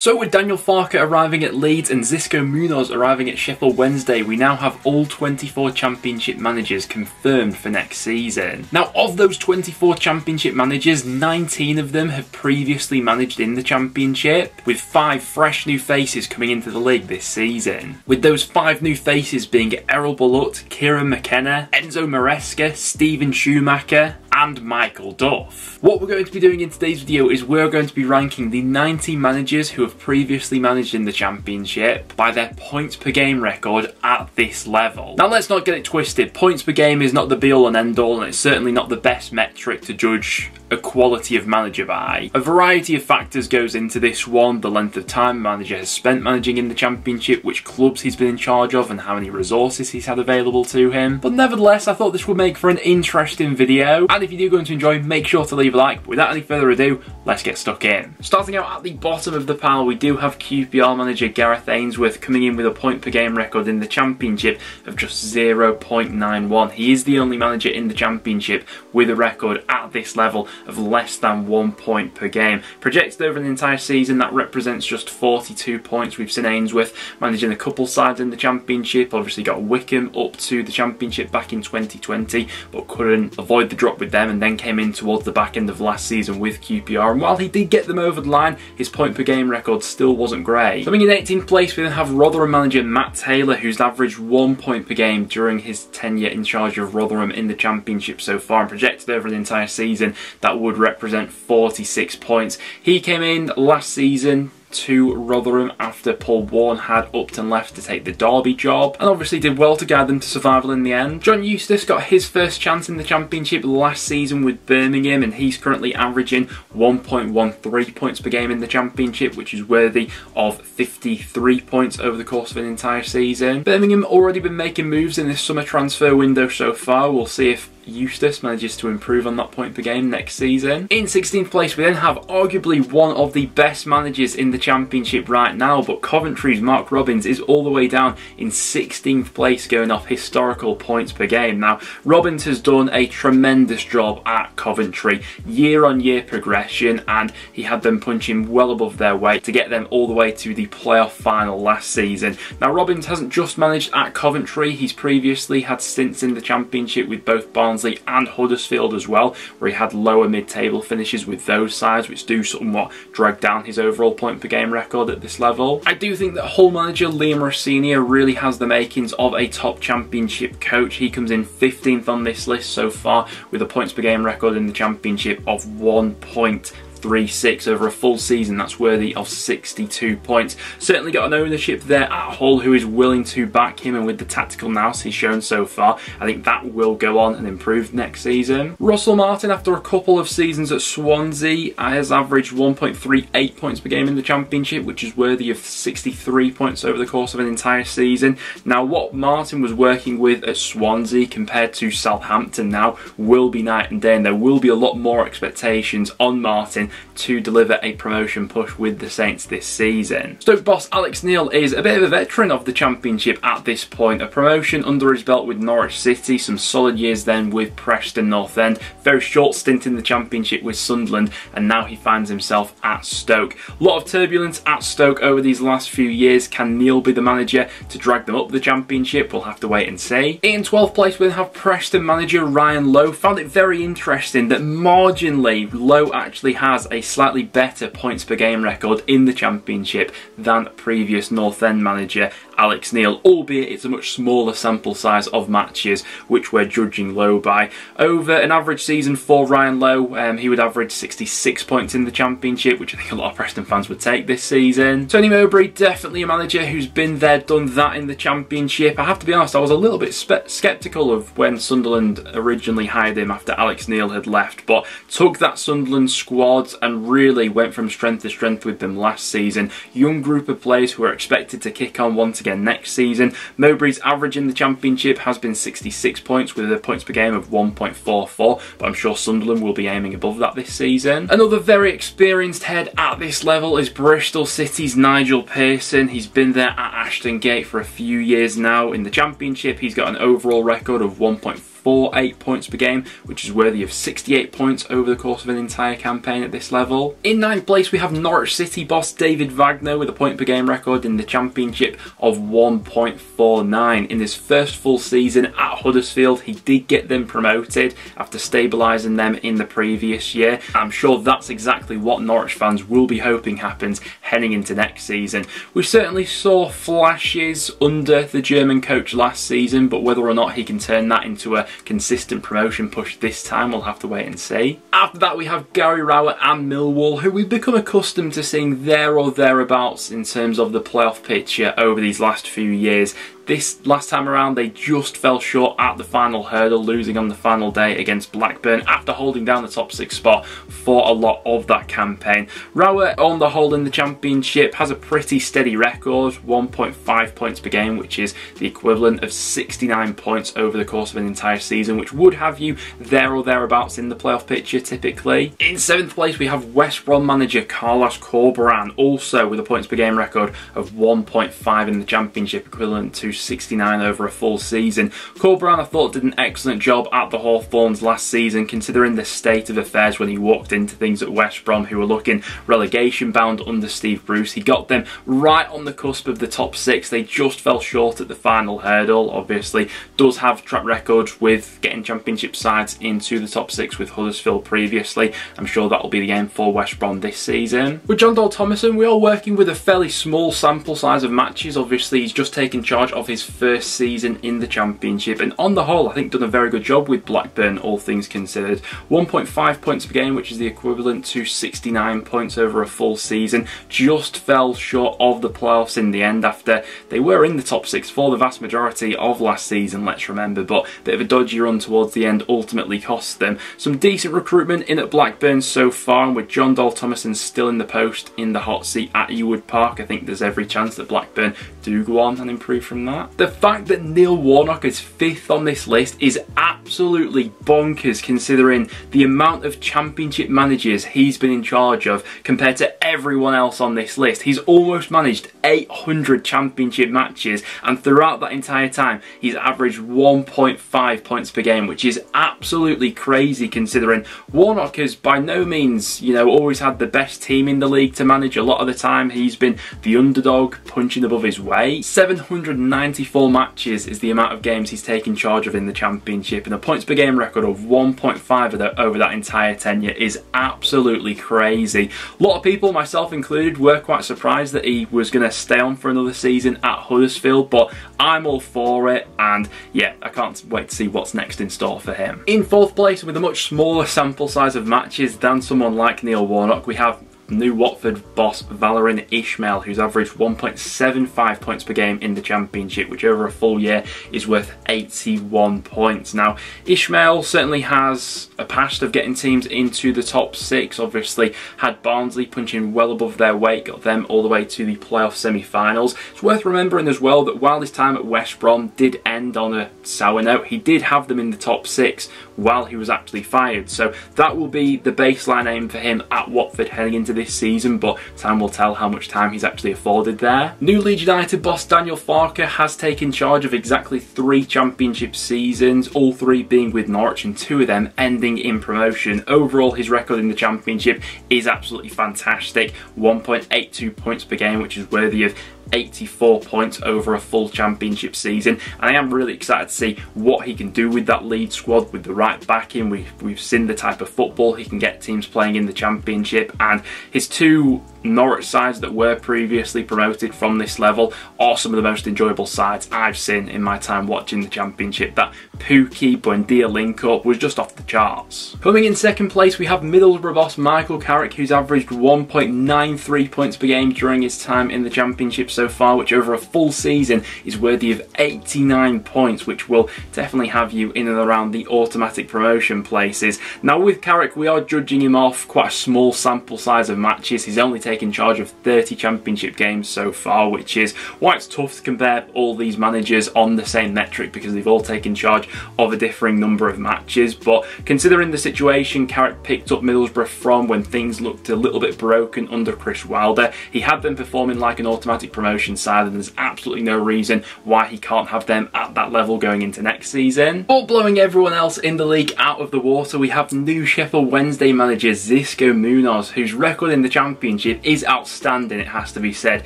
So with Daniel Farke arriving at Leeds and Xisco Munoz arriving at Sheffield Wednesday, we now have all 24 Championship managers confirmed for next season. Now of those 24 Championship managers, 19 of them have previously managed in the Championship, with 5 fresh new faces coming into the league this season. With those 5 new faces being Errol Bulut, Kieran McKenna, Enzo Maresca, Steven Schumacher, and Michael Duff. What we're going to be doing in today's video is we're going to be ranking the 90 managers who have previously managed in the Championship by their points per game record at this level. Now let's not get it twisted, points per game is not the be all and end all, and it's certainly not the best metric to judge a quality of manager by. A variety of factors goes into this one: the length of time a manager has spent managing in the Championship, which clubs he's been in charge of, and how many resources he's had available to him. But nevertheless, I thought this would make for an interesting video, and if you do going to enjoy, make sure to leave a like. But without any further ado, let's get stuck in. Starting out at the bottom of the pile, we do have QPR manager Gareth Ainsworth coming in with a point per game record in the Championship of just 0.91. He is the only manager in the Championship with a record at this level of less than 1 point per game. Projected over an entire season, that represents just 42 points. We've seen Ainsworth managing a couple sides in the Championship, obviously got Wycombe up to the Championship back in 2020, but couldn't avoid the drop with them, and then came in towards the back end of last season with QPR, and while he did get them over the line, his point per game record still wasn't great. Coming in 18th place, we then have Rotherham manager Matt Taylor, who's averaged 1 point per game during his tenure in charge of Rotherham in the Championship so far, and projected over an entire season, that would represent 46 points. He came in last season to Rotherham after Paul Warne had upped and left to take the Derby job, and obviously did well to guide them to survival in the end. John Eustace got his first chance in the Championship last season with Birmingham, and he's currently averaging 1.13 points per game in the Championship, which is worthy of 53 points over the course of an entire season. Birmingham already been making moves in this summer transfer window so far. We'll see if Eustace manages to improve on that point per game next season. In 16th place, we then have arguably one of the best managers in the Championship right now, but Coventry's Mark Robins is all the way down in 16th place, going off historical points per game. Now, Robins has done a tremendous job at Coventry, year-on-year progression, and he had them punching well above their weight to get them all the way to the playoff final last season. Now, Robins hasn't just managed at Coventry, he's previously had stints in the Championship with both Barnsley and Huddersfield as well, where he had lower mid-table finishes with those sides, which do somewhat drag down his overall point per game record at this level. I do think that Hull manager Liam Rosenior really has the makings of a top Championship coach. He comes in 15th on this list so far with a points per game record in the Championship of 1.36 over a full season. That's worthy of 62 points. Certainly got an ownership there at Hull who is willing to back him, and with the tactical nous he's shown so far, I think that will go on and improve next season. Russell Martin, after a couple of seasons at Swansea, has averaged 1.38 points per game in the Championship, which is worthy of 63 points over the course of an entire season. Now, what Martin was working with at Swansea compared to Southampton now will be night and day, and there will be a lot more expectations on Martin to deliver a promotion push with the Saints this season. Stoke boss Alex Neil is a bit of a veteran of the Championship at this point. A promotion under his belt with Norwich City, some solid years then with Preston North End, very short stint in the Championship with Sunderland, and now he finds himself at Stoke. A lot of turbulence at Stoke over these last few years. Can Neil be the manager to drag them up the Championship? We'll have to wait and see. In 12th place, we have Preston manager Ryan Lowe. Found it very interesting that marginally Lowe actually has a slightly better points per game record in the Championship than previous North End manager Alex Neil, albeit it's a much smaller sample size of matches which we're judging Lowe by. Over an average season for Ryan Lowe, he would average 66 points in the Championship, which I think a lot of Preston fans would take this season. Tony Mowbray, definitely a manager who's been there, done that in the Championship. I have to be honest, I was a little bit sceptical of when Sunderland originally hired him after Alex Neil had left, but took that Sunderland squad and really went from strength to strength with them last season. Young group of players who are expected to kick on once again next season. Mowbray's average in the Championship has been 66 points with a points per game of 1.44, but I'm sure Sunderland will be aiming above that this season. Another very experienced head at this level is Bristol City's Nigel Pearson. He's been there at Ashton Gate for a few years now. In the Championship, he's got an overall record of 1.4 1.48 points per game, which is worthy of 68 points over the course of an entire campaign at this level. In 9th place we have Norwich City boss David Wagner with a point per game record in the Championship of 1.49. In his first full season at Huddersfield, he did get them promoted after stabilising them in the previous year. I'm sure that's exactly what Norwich fans will be hoping happens heading into next season. We certainly saw flashes under the German coach last season, but whether or not he can turn that into a consistent promotion push this time, we'll have to wait and see. After that we have Gary Rowett and Millwall, who we've become accustomed to seeing there or thereabouts in terms of the playoff picture over these last few years. This last time around they just fell short at the final hurdle, losing on the final day against Blackburn after holding down the top 6 spot for a lot of that campaign. Rowett, on the whole in the Championship, has a pretty steady record, 1.5 points per game, which is the equivalent of 69 points over the course of an entire season, which would have you there or thereabouts in the playoff picture typically. In 7th place we have West Brom manager Carlos Corberán, also with a points per game record of 1.5 in the Championship, equivalent to 69 over a full season. Corberán, I thought, did an excellent job at the Hawthorns last season, considering the state of affairs when he walked into things at West Brom, who were looking relegation bound under Steve Bruce. He got them right on the cusp of the top 6. They just fell short at the final hurdle. Obviously does have track record with getting Championship sides into the top 6 with Huddersfield previously. I'm sure that will be the aim for West Brom this season. With Jon Dahl Tomasson, we are working with a fairly small sample size of matches. Obviously he's just taken charge of his first season in the Championship, and on the whole I think done a very good job with Blackburn, all things considered. 1.5 points per game, which is the equivalent to 69 points over a full season. Just fell short of the playoffs in the end after they were in the top 6 for the vast majority of last season, let's remember, but a bit of a dodgy run towards the end ultimately cost them. Some decent recruitment in at Blackburn so far, and with Jon Dahl Tomasson still in the post in the hot seat at Ewood Park, I think there's every chance that Blackburn do go on and improve from that. The fact that Neil Warnock is 5th on this list is absolutely bonkers, considering the amount of Championship managers he's been in charge of compared to everyone else on this list. He's almost managed 800 Championship matches, and throughout that entire time he's averaged 1.5 points per game, which is absolutely crazy, considering Warnock has by no means, you know, always had the best team in the league to manage. A lot of the time he's been the underdog, punching above his weight. 794 matches is the amount of games he's taken charge of in the Championship, and a points per game record of 1.5 over that entire tenure is absolutely crazy. A lot of people, myself included, were quite surprised that he was going to stay on for another season at Huddersfield, but I'm all for it, and yeah, I can't wait to see what's next in store for him. In 4th place, with a much smaller sample size of matches than someone like Neil Warnock, we have new Watford boss Valérien Ismaël, who's averaged 1.75 points per game in the Championship, which over a full year is worth 81 points. Now, Ismaël certainly has a past of getting teams into the top 6. Obviously had Barnsley punching well above their weight, got them all the way to the playoff semi-finals. It's worth remembering as well that while his time at West Brom did end on a sour note, he did have them in the top 6 while he was actually fired. So that will be the baseline aim for him at Watford heading into this season, but time will tell how much time he's actually afforded there. New Leeds United boss Daniel Farke has taken charge of exactly 3 Championship seasons, all 3 being with Norwich and 2 of them ending in promotion. Overall, his record in the Championship is absolutely fantastic. 1.82 points per game, which is worthy of 84 points over a full Championship season, and I am really excited to see what he can do with that Leeds squad with the right backing. We've seen the type of football he can get teams playing in the Championship, and his 2 Norwich sides that were previously promoted from this level are some of the most enjoyable sides I've seen in my time watching the Championship. That Pukki Buendia link-up was just off the charts. Coming in 2nd place we have Middlesbrough boss Michael Carrick, who's averaged 1.93 points per game during his time in the Championship so far, which over a full season is worthy of 89 points, which will definitely have you in and around the automatic promotion places. Now with Carrick, we are judging him off quite a small sample size of matches. He's only taken charge of 30 championship games so far, which is why it's tough to compare all these managers on the same metric, because they've all taken charge of a differing number of matches. But considering the situation Carrick picked up Middlesbrough from when things looked a little bit broken under Chris Wilder, he had them performing like an automatic promotion side, and there's absolutely no reason why he can't have them at that level going into next season. But blowing everyone else in the league out of the water, we have new Sheffield Wednesday manager Xisco Munoz, whose record in the championship is outstanding, it has to be said.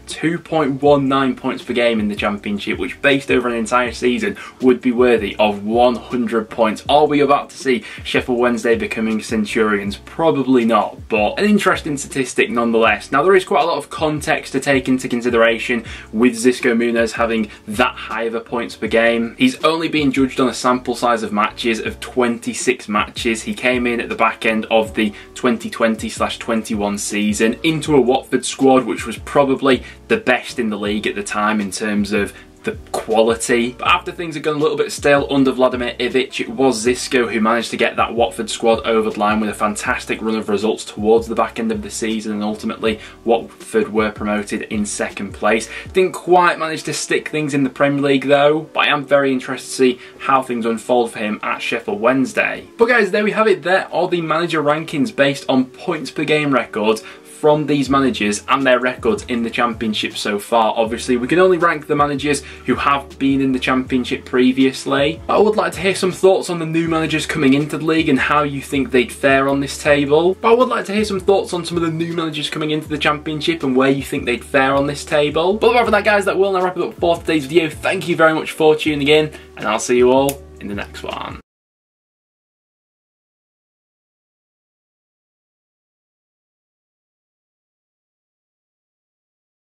2.19 points per game in the championship, which based over an entire season would be worthy of 100 points. Are we about to see Sheffield Wednesday becoming Centurions? Probably not, but an interesting statistic nonetheless. Now, there is quite a lot of context to take into consideration with Xisco Munoz having that high of a points per game. He's only been judged on a sample size of matches of 26 matches. He came in at the back end of the 2020/21 season into a Watford squad which was probably the best in the league at the time in terms of the quality. But after things had gone a little bit stale under Vladimir Ivic, it was Xisco who managed to get that Watford squad over the line with a fantastic run of results towards the back end of the season, and ultimately Watford were promoted in second place. Didn't quite manage to stick things in the Premier League though, but I am very interested to see how things unfold for him at Sheffield Wednesday. But guys, there we have it. There are the manager rankings based on points per game records from these managers and their records in the championship so far. Obviously, we can only rank the managers who have been in the championship previously. I would like to hear some thoughts on the new managers coming into the league and how you think they'd fare on this table. But I would like to hear some thoughts on some of the new managers coming into the championship and where you think they'd fare on this table. But apart from that, guys, that will now wrap it up for today's video. Thank you very much for tuning in, and I'll see you all in the next one.